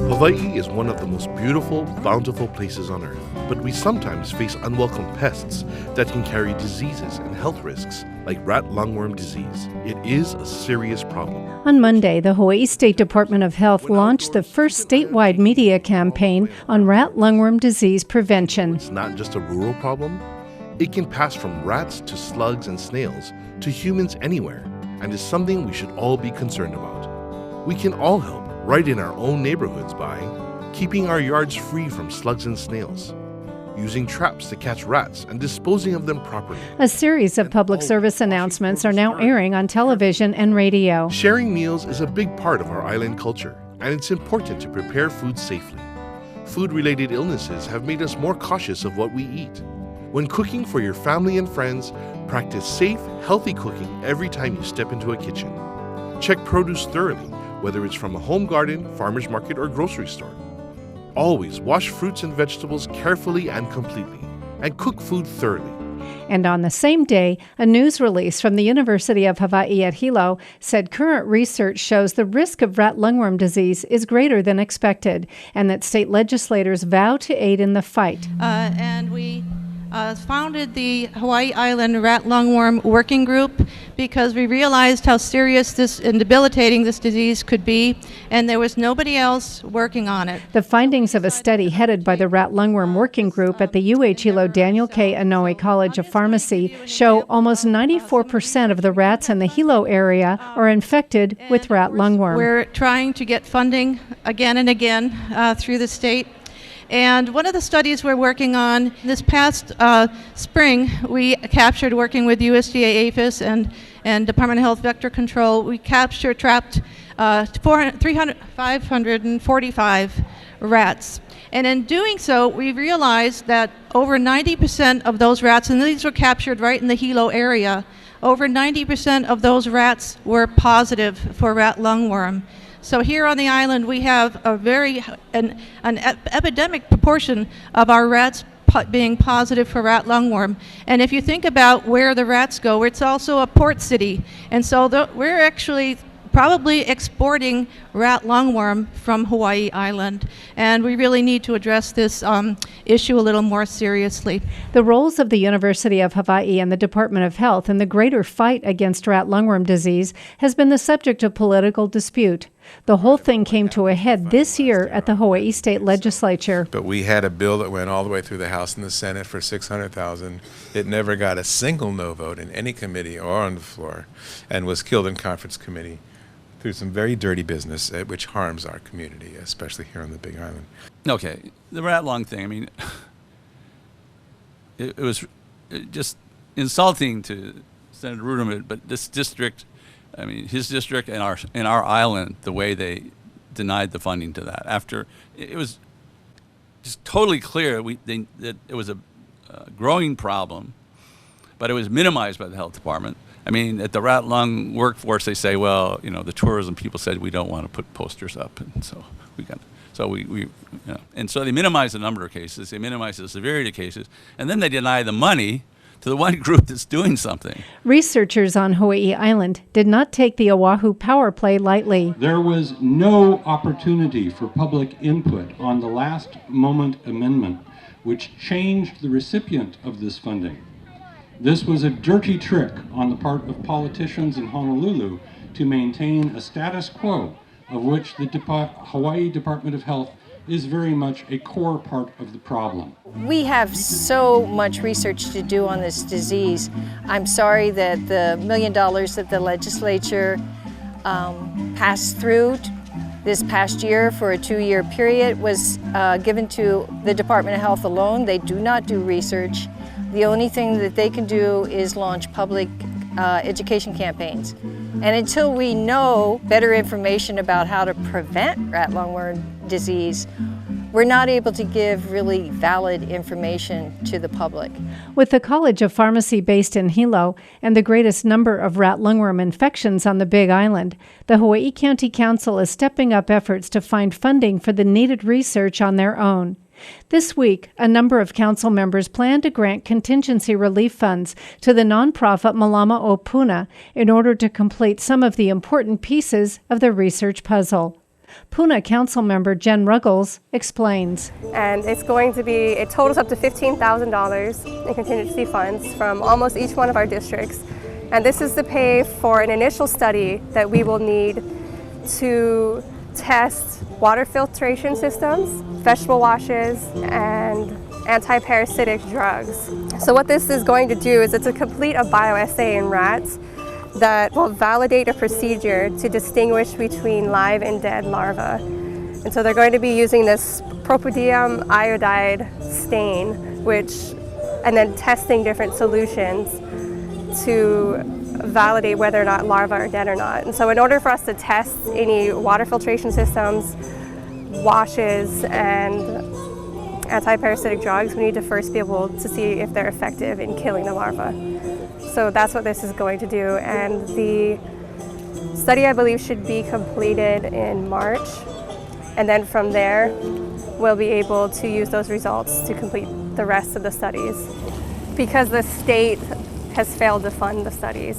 Hawaii is one of the most beautiful, bountiful places on Earth, but we sometimes face unwelcome pests that can carry diseases and health risks, like rat lungworm disease. It is a serious problem. On Monday, the Hawaii State Department of Health launched the first statewide media campaign on rat lungworm disease prevention. It's not just a rural problem. It can pass from rats to slugs and snails to humans anywhere, and is something we should all be concerned about. We can all help right in our own neighborhoods by keeping our yards free from slugs and snails, using traps to catch rats and disposing of them properly. A series of public service announcements are now airing on television and radio. Sharing meals is a big part of our island culture, and it's important to prepare food safely. Food-related illnesses have made us more cautious of what we eat. When cooking for your family and friends, practice safe, healthy cooking every time you step into a kitchen. Check produce thoroughly, whether it's from a home garden, farmer's market, or grocery store. Always wash fruits and vegetables carefully and completely, and cook food thoroughly. And on the same day, a news release from the University of Hawaii at Hilo said current research shows the risk of rat lungworm disease is greater than expected, and that state legislators vow to aid in the fight. And we founded the Hawaii Island Rat Lungworm Working Group because we realized how serious this and debilitating this disease could be, and there was nobody else working on it. The findings of a study headed by the Rat Lungworm Working Group at the UH Hilo Daniel K. Inouye College of Pharmacy show almost 94% of the rats in the Hilo area are infected with rat lungworm. We're trying to get funding again and again through the state. And one of the studies we're working on this past spring, we captured, working with USDA APHIS and Department of Health Vector Control, we trapped 545 rats. And in doing so, we realized that over 90% of those rats, and these were captured right in the Hilo area, over 90% of those rats were positive for rat lungworm. So here on the island, we have an epidemic proportion of our rats being positive for rat lungworm. And if you think about where the rats go, it's also a port city. And so we're actually probably exporting rat lungworm from Hawaii Island. And we really need to address this issue a little more seriously. The roles of the University of Hawaii and the Department of Health in the greater fight against rat lungworm disease has been the subject of political dispute. The whole thing came to a head this year at the Hawaii State Legislature. But we had a bill that went all the way through the House and the Senate for $600,000. It never got a single no vote in any committee or on the floor, and was killed in conference committee through some very dirty business, which harms our community, especially here on the Big Island. Okay, the rat lung thing, I mean, it was just insulting to Senator Ruderman, but this district, I mean, his district and our island, the way they denied the funding to that. After it was just totally clear that it was a growing problem, but it was minimized by the health department. I mean, at the rat lung workforce, they say, well, you know, the tourism people said we don't want to put posters up, and so and so they minimize the number of cases, they minimize the severity of cases, and then they deny the money to the one group that's doing something. Researchers on Hawaii Island did not take the Oahu power play lightly. There was no opportunity for public input on the last moment amendment, which changed the recipient of this funding. This was a dirty trick on the part of politicians in Honolulu to maintain a status quo of which the Hawaii Department of Health is very much a core part of the problem. We have so much research to do on this disease. I'm sorry that the $1 million that the legislature passed through this past year for a 2-year period was given to the Department of Health alone. They do not do research. The only thing that they can do is launch public education campaigns. And until we know better information about how to prevent rat lungworm disease, we're not able to give really valid information to the public. With the College of Pharmacy based in Hilo and the greatest number of rat lungworm infections on the Big Island, the Hawaii County Council is stepping up efforts to find funding for the needed research on their own. This week, a number of council members plan to grant contingency relief funds to the nonprofit Malama o Puna in order to complete some of the important pieces of the research puzzle. Puna Council member Jen Ruggles explains. And it's going to be, it totals up to $15,000 in contingency funds from almost each one of our districts. And this is to pay for an initial study that we will need to test water filtration systems, vegetable washes, and anti-parasitic drugs. So what this is going to do is it's to complete a bioassay in rats that will validate a procedure to distinguish between live and dead larvae. And so they're going to be using this propydium iodide stain, and then testing different solutions to validate whether or not larvae are dead or not. And so in order for us to test any water filtration systems, washes, and anti-parasitic drugs, we need to first be able to see if they're effective in killing the larvae. So that's what this is going to do. And the study, I believe, should be completed in March. And then from there, we'll be able to use those results to complete the rest of the studies, because the state has failed to fund the studies.